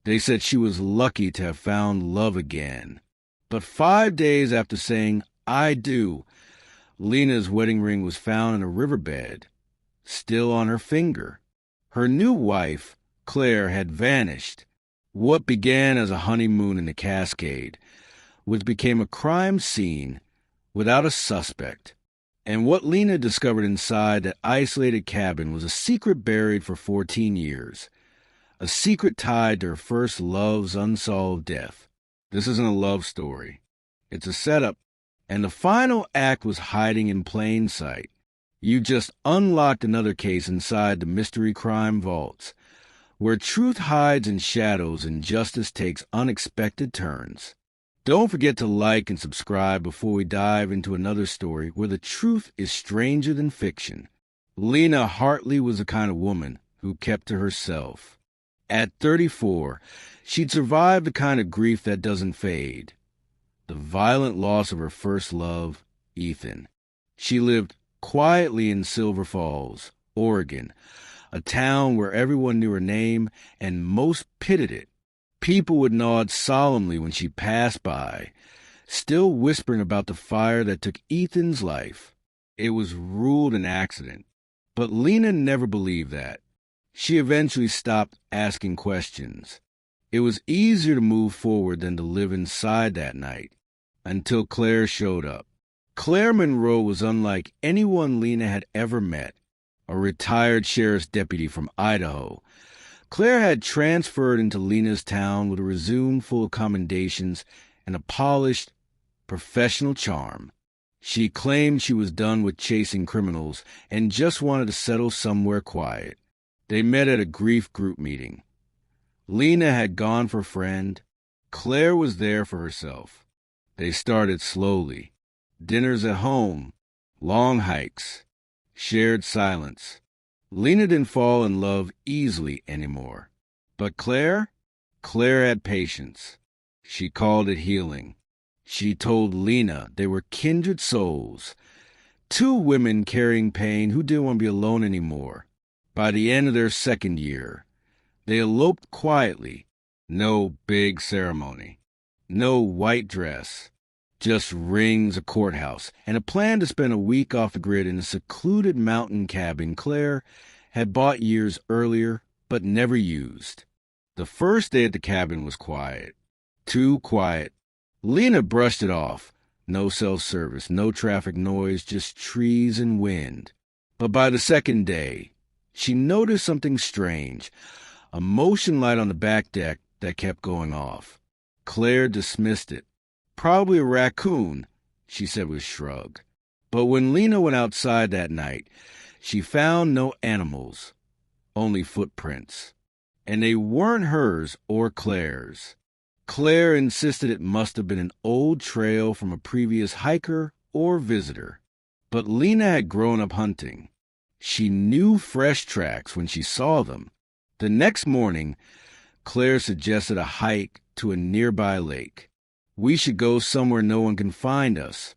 They said she was lucky to have found love again. But 5 days after saying, "I do," Lena's wedding ring was found in a riverbed, still on her finger. Her new wife, Claire, had vanished. What began as a honeymoon in the Cascade, which became a crime scene without a suspect. And what Lena discovered inside that isolated cabin was a secret buried for 14 years. A secret tied to her first love's unsolved death. This isn't a love story. It's a setup, and the final act was hiding in plain sight. You just unlocked another case inside the mystery crime vaults, where truth hides in shadows and justice takes unexpected turns. Don't forget to like and subscribe before we dive into another story where the truth is stranger than fiction. Lena Hartley was the kind of woman who kept to herself. At 34, she'd survived the kind of grief that doesn't fade. The violent loss of her first love, Ethan. She lived quietly in Silver Falls, Oregon, a town where everyone knew her name and most pitied it. People would nod solemnly when she passed by, still whispering about the fire that took Ethan's life. It was ruled an accident, but Lena never believed that. She eventually stopped asking questions. It was easier to move forward than to live inside that night, until Claire showed up. Claire Monroe was unlike anyone Lena had ever met, a retired sheriff's deputy from Idaho. Claire had transferred into Lena's town with a resume full of commendations and a polished, professional charm. She claimed she was done with chasing criminals and just wanted to settle somewhere quiet. They met at a grief group meeting. Lena had gone for a friend. Claire was there for herself. They started slowly. Dinners at home, long hikes, shared silence. Lena didn't fall in love easily anymore. But Claire had patience. She called it healing. She told Lena they were kindred souls, two women carrying pain who didn't want to be alone anymore. By the end of their second year, they eloped quietly. No big ceremony. No white dress. Just rings, a courthouse, and a plan to spend a week off the grid in a secluded mountain cabin Claire had bought years earlier but never used. The first day at the cabin was quiet. Too quiet. Lena brushed it off. No self-service, no traffic noise, just trees and wind. But by the second day, she noticed something strange, a motion light on the back deck that kept going off. Claire dismissed it. Probably a raccoon, she said with a shrug. But when Lena went outside that night, she found no animals, only footprints. And they weren't hers or Claire's. Claire insisted it must have been an old trail from a previous hiker or visitor. But Lena had grown up hunting. She knew fresh tracks when she saw them. The next morning, Claire suggested a hike to a nearby lake. "We should go somewhere no one can find us,"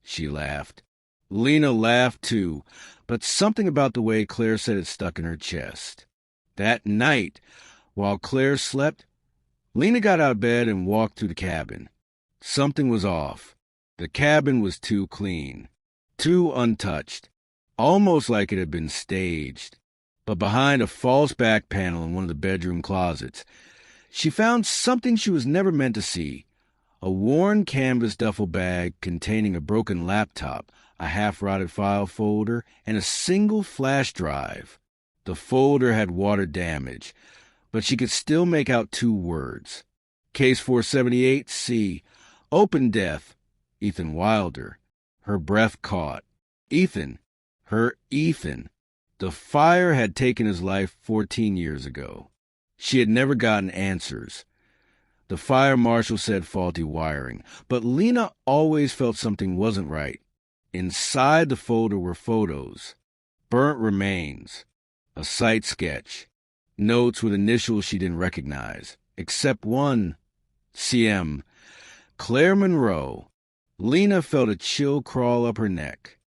she laughed. Lena laughed too, but something about the way Claire said it stuck in her chest. That night, while Claire slept, Lena got out of bed and walked through the cabin. Something was off. The cabin was too clean, too untouched, almost like it had been staged. But behind a false back panel in one of the bedroom closets, she found something she was never meant to see. A worn canvas duffel bag containing a broken laptop, a half-rotted file folder, and a single flash drive. The folder had water damage, but she could still make out two words. Case 478C, open death, Ethan Wilder. Her breath caught. Ethan. Her Ethan. The fire had taken his life 14 years ago. She had never gotten answers. The fire marshal said faulty wiring, but Lena always felt something wasn't right. Inside the folder were photos, burnt remains, a site sketch, notes with initials she didn't recognize, except one, CM, Claire Monroe. Lena felt a chill crawl up her neck.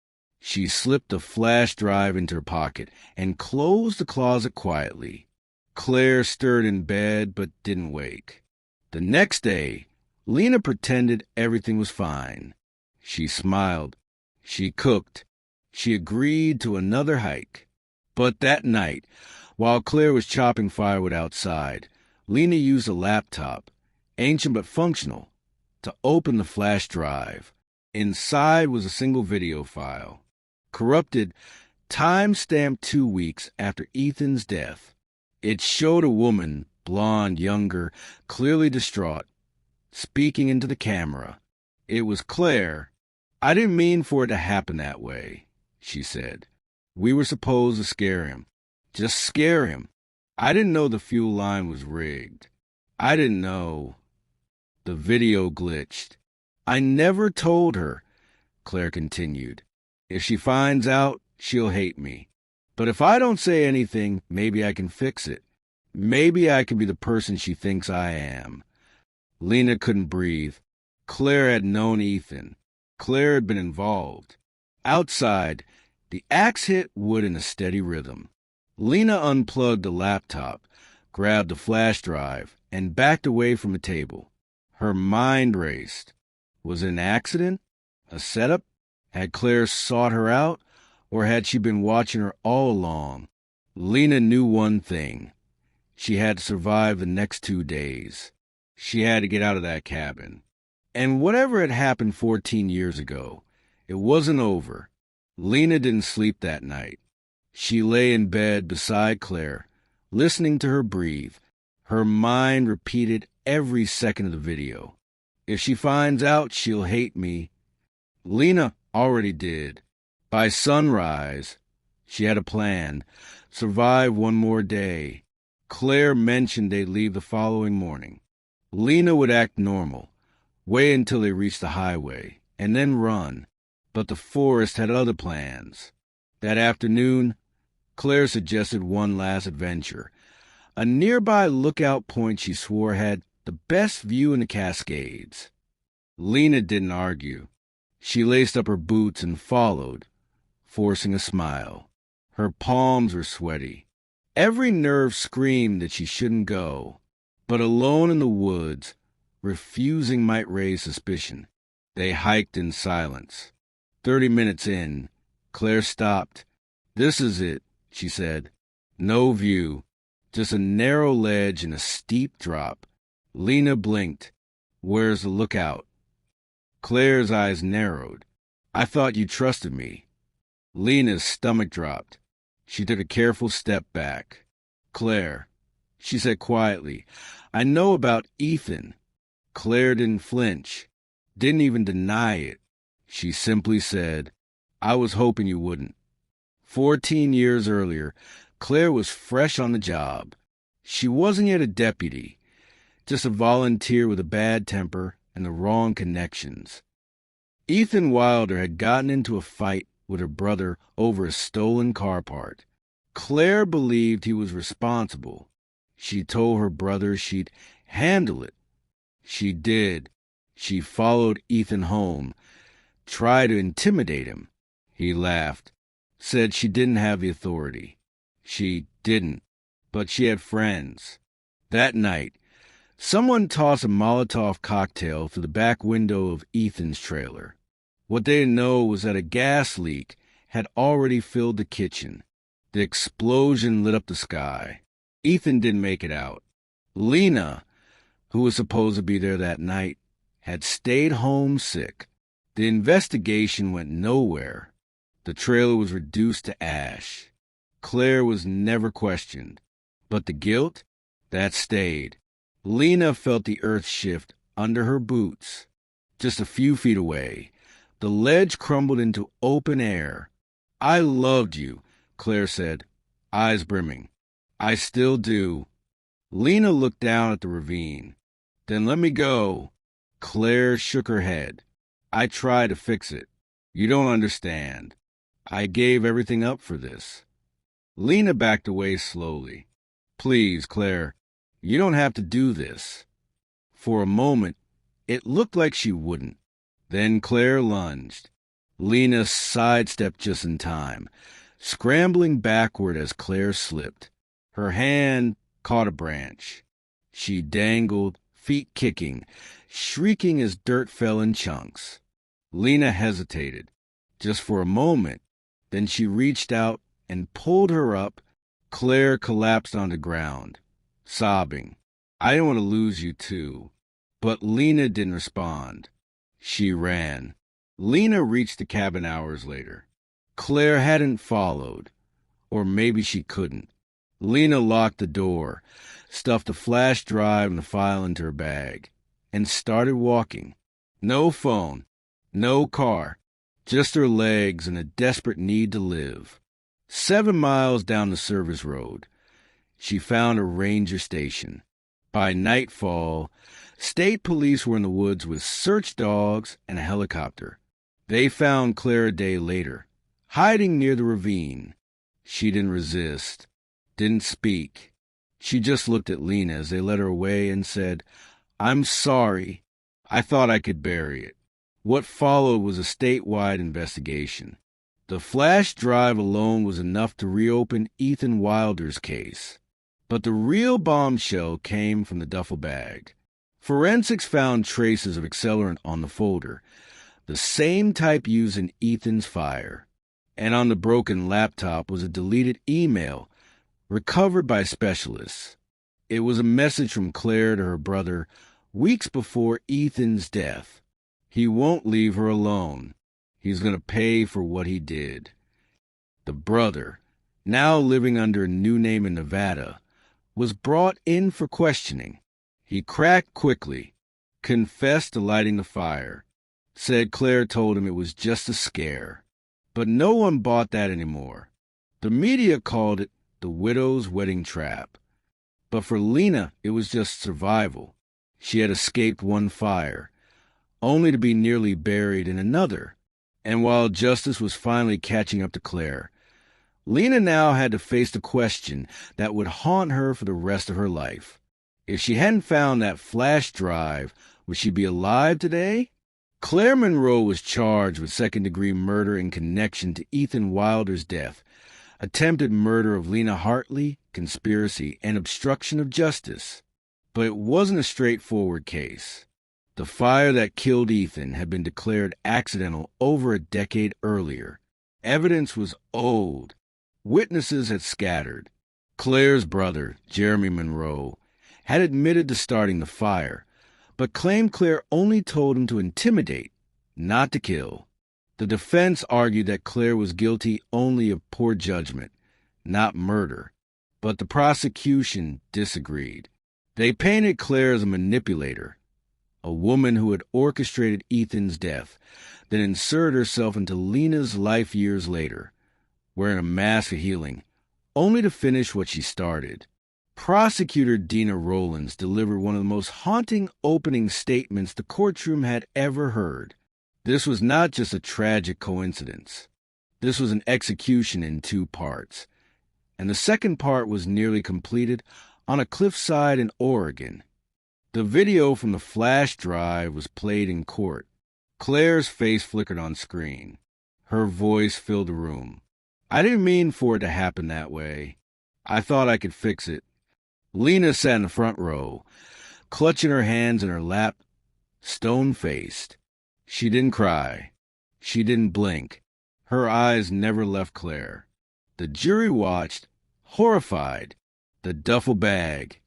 She slipped the flash drive into her pocket and closed the closet quietly. Claire stirred in bed but didn't wake. The next day, Lena pretended everything was fine. She smiled. She cooked. She agreed to another hike. But that night, while Claire was chopping firewood outside, Lena used a laptop, ancient but functional, to open the flash drive. Inside was a single video file, corrupted, time-stamped 2 weeks after Ethan's death. It showed a woman, blonde, younger, clearly distraught, speaking into the camera. It was Claire. "I didn't mean for it to happen that way," she said. "We were supposed to scare him. Just scare him. I didn't know the fuel line was rigged. I didn't know." The video glitched. "I never told her," Claire continued. "If she finds out, she'll hate me. But if I don't say anything, maybe I can fix it. Maybe I can be the person she thinks I am." Lena couldn't breathe. Claire had known Ethan. Claire had been involved. Outside, the axe hit wood in a steady rhythm. Lena unplugged the laptop, grabbed the flash drive, and backed away from the table. Her mind raced. Was it an accident? A setup? Had Claire sought her out, or had she been watching her all along? Lena knew one thing. She had to survive the next 2 days. She had to get out of that cabin. And whatever had happened 14 years ago, it wasn't over. Lena didn't sleep that night. She lay in bed beside Claire, listening to her breathe. Her mind repeated every second of the video. If she finds out, she'll hate me. Lena already did. By sunrise, she had a plan. Survive one more day. Claire mentioned they'd leave the following morning. Lena would act normal, wait until they reached the highway, and then run. But the forest had other plans. That afternoon, Claire suggested one last adventure. A nearby lookout point she swore had the best view in the Cascades. Lena didn't argue. She laced up her boots and followed, forcing a smile. Her palms were sweaty. Every nerve screamed that she shouldn't go. But alone in the woods, refusing might raise suspicion. They hiked in silence. 30 minutes in, Claire stopped. "This is it," she said. "No view. Just a narrow ledge and a steep drop." Lena blinked. "Where's the lookout?" Claire's eyes narrowed. "I thought you trusted me." Lena's stomach dropped. She took a careful step back. "Claire," she said quietly, "I know about Ethan." Claire didn't flinch, didn't even deny it. She simply said, "I was hoping you wouldn't." 14 years earlier, Claire was fresh on the job. She wasn't yet a deputy, just a volunteer with a bad temper and the wrong connections. Ethan Wilder had gotten into a fight with her brother over a stolen car part. Claire believed he was responsible. She told her brother she'd handle it. She did. She followed Ethan home, tried to intimidate him. He laughed, said she didn't have the authority. She didn't, but she had friends. That night, someone tossed a Molotov cocktail through the back window of Ethan's trailer. What they didn't know was that a gas leak had already filled the kitchen. The explosion lit up the sky. Ethan didn't make it out. Lena, who was supposed to be there that night, had stayed home sick. The investigation went nowhere. The trailer was reduced to ash. Claire was never questioned. But the guilt? That stayed. Lena felt the earth shift under her boots. Just a few feet away, the ledge crumbled into open air. "I loved you," Claire said, eyes brimming. "I still do." Lena looked down at the ravine. "Then let me go." Claire shook her head. "I tried to fix it. You don't understand. I gave everything up for this." Lena backed away slowly. "Please, Claire, you don't have to do this." For a moment, it looked like she wouldn't. Then Claire lunged. Lena sidestepped just in time, scrambling backward as Claire slipped. Her hand caught a branch. She dangled, feet kicking, shrieking as dirt fell in chunks. Lena hesitated, just for a moment. Then she reached out and pulled her up. Claire collapsed on the ground, sobbing. I didn't want to lose you too. But Lena didn't respond. She ran. Lena reached the cabin hours later. Claire hadn't followed, or maybe she couldn't. Lena locked the door, stuffed the flash drive and the file into her bag, and started walking. No phone, no car, just her legs and a desperate need to live. 7 miles down the service road, she found a ranger station. By nightfall, state police were in the woods with search dogs and a helicopter. They found Claire a day later, hiding near the ravine. She didn't resist, didn't speak. She just looked at Lena as they led her away and said, "I'm sorry. I thought I could bury it." What followed was a statewide investigation. The flash drive alone was enough to reopen Ethan Wilder's case. But the real bombshell came from the duffel bag. Forensics found traces of accelerant on the folder, the same type used in Ethan's fire. And on the broken laptop was a deleted email, recovered by specialists. It was a message from Claire to her brother weeks before Ethan's death. He won't leave her alone. He's going to pay for what he did. The brother, now living under a new name in Nevada, was brought in for questioning. He cracked quickly, confessed to lighting the fire, said Claire told him it was just a scare. But no one bought that anymore. The media called it the widow's wedding trap. But for Lena, it was just survival. She had escaped one fire, only to be nearly buried in another. And while justice was finally catching up to Claire, Lena now had to face the question that would haunt her for the rest of her life. If she hadn't found that flash drive, would she be alive today? Claire Monroe was charged with second-degree murder in connection to Ethan Wilder's death, attempted murder of Lena Hartley, conspiracy, and obstruction of justice. But it wasn't a straightforward case. The fire that killed Ethan had been declared accidental over a decade earlier. Evidence was old. Witnesses had scattered. Claire's brother, Jeremy Monroe, had admitted to starting the fire, but claimed Claire only told him to intimidate, not to kill. The defense argued that Claire was guilty only of poor judgment, not murder, but the prosecution disagreed. They painted Claire as a manipulator, a woman who had orchestrated Ethan's death, then inserted herself into Lena's life years later, wearing a mask of healing, only to finish what she started. Prosecutor Dina Rollins delivered one of the most haunting opening statements the courtroom had ever heard. This was not just a tragic coincidence. This was an execution in 2 parts, and the second part was nearly completed on a cliffside in Oregon. The video from the flash drive was played in court. Claire's face flickered on screen. Her voice filled the room. "I didn't mean for it to happen that way. I thought I could fix it." Lena sat in the front row, clutching her hands in her lap, stone-faced. She didn't cry. She didn't blink. Her eyes never left Claire. The jury watched, horrified. The duffel bag.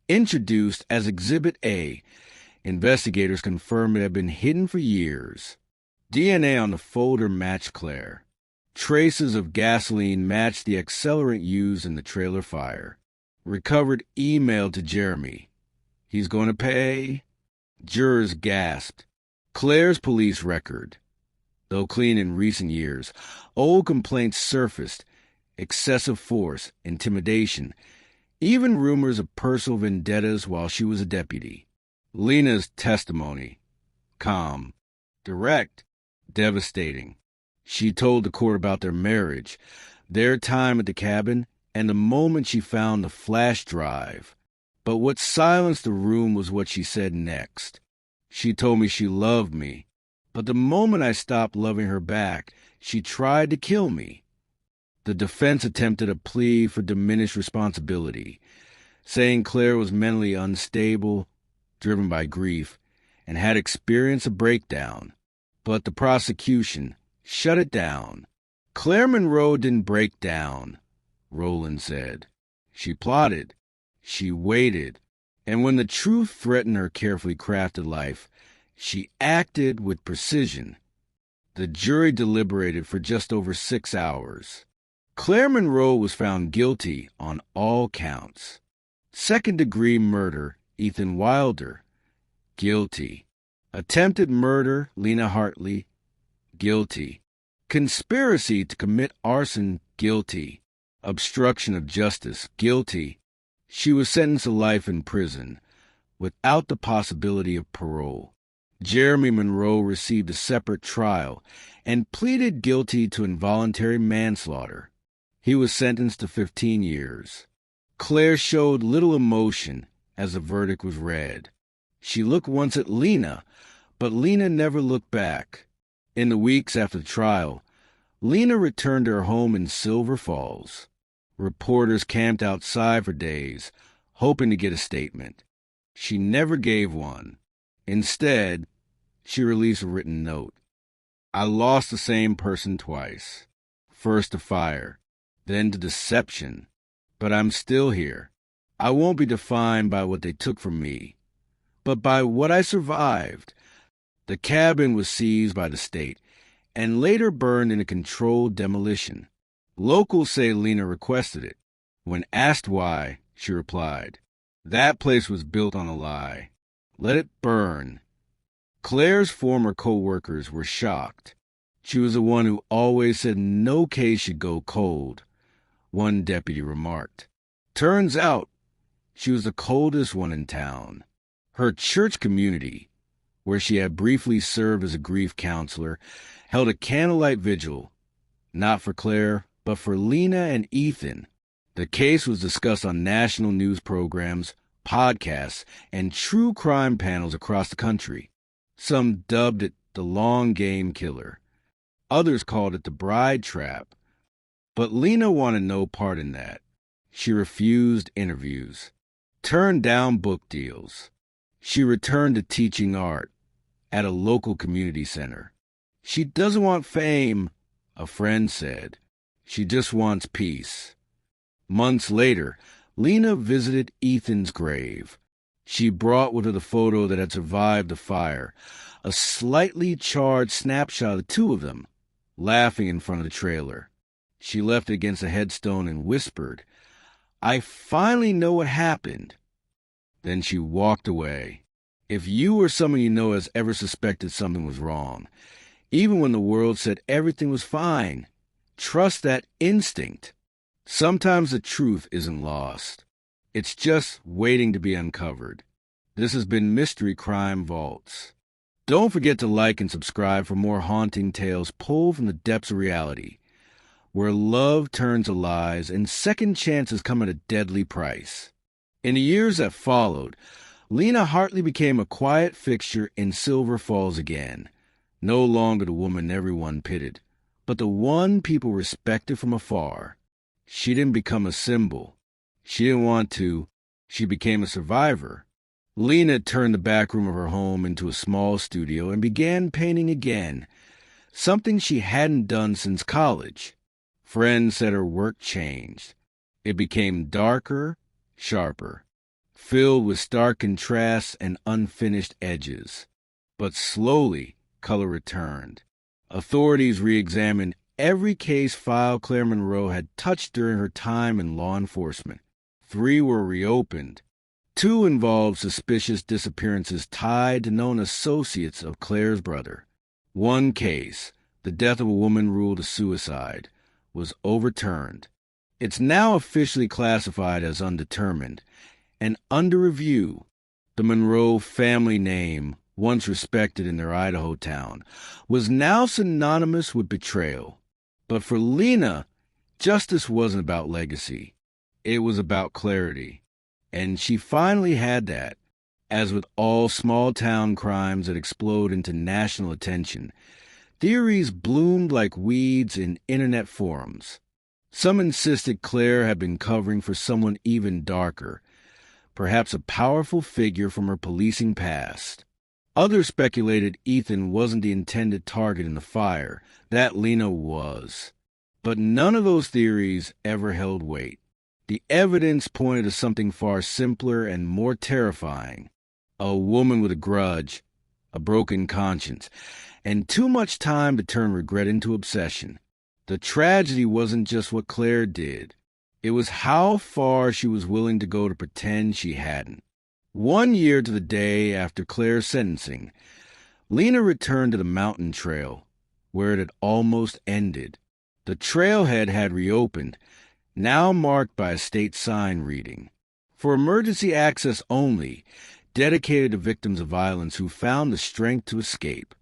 Introduced as Exhibit A, investigators confirmed it had been hidden for years. DNA on the folder matched Claire. Traces of gasoline matched the accelerant used in the trailer fire. Recovered email to Jeremy. "He's going to pay?" Jurors gasped. Claire's police record, though clean in recent years, old complaints surfaced, excessive force, intimidation, even rumors of personal vendettas while she was a deputy. Lena's testimony, calm, direct, devastating. She told the court about their marriage, their time at the cabin, and the moment she found the flash drive. But what silenced the room was what she said next. She told me she loved me, but the moment I stopped loving her back, she tried to kill me. The defense attempted a plea for diminished responsibility, saying Claire was mentally unstable, driven by grief, and had experienced a breakdown. But the prosecution shut it down. Claire Monroe didn't break down, Rowland said. She plotted. She waited. And when the truth threatened her carefully crafted life, she acted with precision. The jury deliberated for just over 6 hours. Claire Monroe was found guilty on all counts. Second-degree murder, Ethan Wilder, guilty. Attempted murder, Lena Hartley, guilty. Conspiracy to commit arson, guilty. Obstruction of justice, guilty. She was sentenced to life in prison, without the possibility of parole. Jeremy Monroe received a separate trial and pleaded guilty to involuntary manslaughter. He was sentenced to 15 years. Claire showed little emotion as the verdict was read. She looked once at Lena, but Lena never looked back. In the weeks after the trial, Lena returned to her home in Silver Falls. Reporters camped outside for days, hoping to get a statement. She never gave one. Instead, she released a written note. I lost the same person twice. First to fire, then to deception. But I'm still here. I won't be defined by what they took from me, but by what I survived. The cabin was seized by the state and later burned in a controlled demolition. Locals say Lena requested it. When asked why, she replied, "That place was built on a lie. Let it burn." Claire's former co-workers were shocked. She was the one who always said no case should go cold, one deputy remarked. Turns out, she was the coldest one in town. Her church community, where she had briefly served as a grief counselor, held a candlelight vigil, not for Claire, but for Lena and Ethan. The case was discussed on national news programs, podcasts, and true crime panels across the country. Some dubbed it the long game killer. Others called it the bride trap. But Lena wanted no part in that. She refused interviews, turned down book deals. She returned to teaching art at a local community center. She doesn't want fame, a friend said. She just wants peace. Months later, Lena visited Ethan's grave. She brought with her the photo that had survived the fire, a slightly charred snapshot of the two of them, laughing in front of the trailer. She left it against a headstone and whispered, "I finally know what happened." Then she walked away. If you or someone you know has ever suspected something was wrong, even when the world said everything was fine, trust that instinct. Sometimes the truth isn't lost. It's just waiting to be uncovered. This has been Mystery Crime Vaults. Don't forget to like and subscribe for more haunting tales pulled from the depths of reality, where love turns to lies and second chances come at a deadly price. In the years that followed, Lena Hartley became a quiet fixture in Silver Falls again. No longer the woman everyone pitied, but the one people respected from afar. She didn't become a symbol. She didn't want to. She became a survivor. Lena turned the back room of her home into a small studio and began painting again, something she hadn't done since college. Friends said her work changed. It became darker, sharper, filled with stark contrasts and unfinished edges. But slowly, color returned. Authorities re-examined every case file Claire Monroe had touched during her time in law enforcement. 3 were reopened. 2 involved suspicious disappearances tied to known associates of Claire's brother. 1 case, the death of a woman ruled a suicide, was overturned. It's now officially classified as undetermined and under review. The Monroe family name, once respected in their Idaho town, was now synonymous with betrayal. But for Lena, justice wasn't about legacy. It was about clarity. And she finally had that. As with all small-town crimes that explode into national attention, theories bloomed like weeds in internet forums. Some insisted Claire had been covering for someone even darker. perhaps a powerful figure from her policing past. Others speculated Ethan wasn't the intended target in the fire, that Lena was. But none of those theories ever held weight. The evidence pointed to something far simpler and more terrifying. A woman with a grudge, a broken conscience, and too much time to turn regret into obsession. The tragedy wasn't just what Claire did. It was how far she was willing to go to pretend she hadn't. 1 year to the day after Claire's sentencing, Lena returned to the mountain trail, where it had almost ended. The trailhead had reopened, now marked by a state sign reading, "For emergency access only, dedicated to victims of violence who found the strength to escape."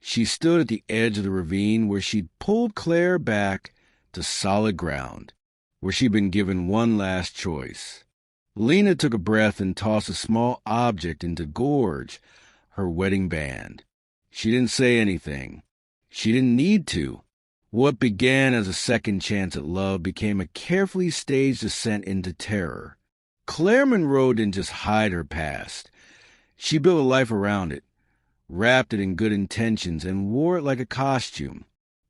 She stood at the edge of the ravine where she'd pulled Claire back to solid ground, where she'd been given one last choice. Lena took a breath and tossed a small object into Gorge, her wedding band. She didn't say anything. She didn't need to. What began as a second chance at love became a carefully staged descent into terror. Claire Monroe didn't just hide her past. She built a life around it, wrapped it in good intentions, and wore it like a costume.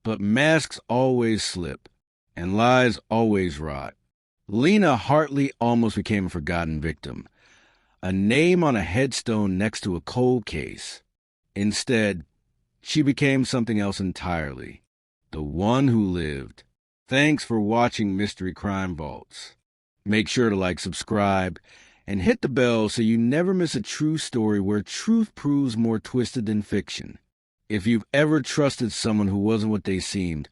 But masks always slip, and lies always rot. Lena Hartley almost became a forgotten victim, a name on a headstone next to a cold case. Instead, she became something else entirely. The one who lived. Thanks for watching Mystery Crime Vaults. Make sure to like, subscribe, and hit the bell so you never miss a true story where truth proves more twisted than fiction. If you've ever trusted someone who wasn't what they seemed,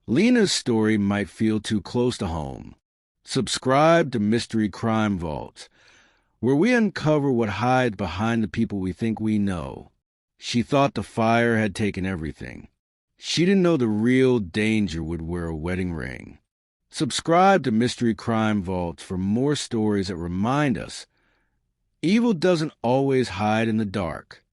Lena's story might feel too close to home. Subscribe to Mystery Crime Vaults, where we uncover what hides behind the people we think we know. She thought the fire had taken everything. She didn't know the real danger would wear a wedding ring. Subscribe to Mystery Crime Vaults for more stories that remind us evil doesn't always hide in the dark.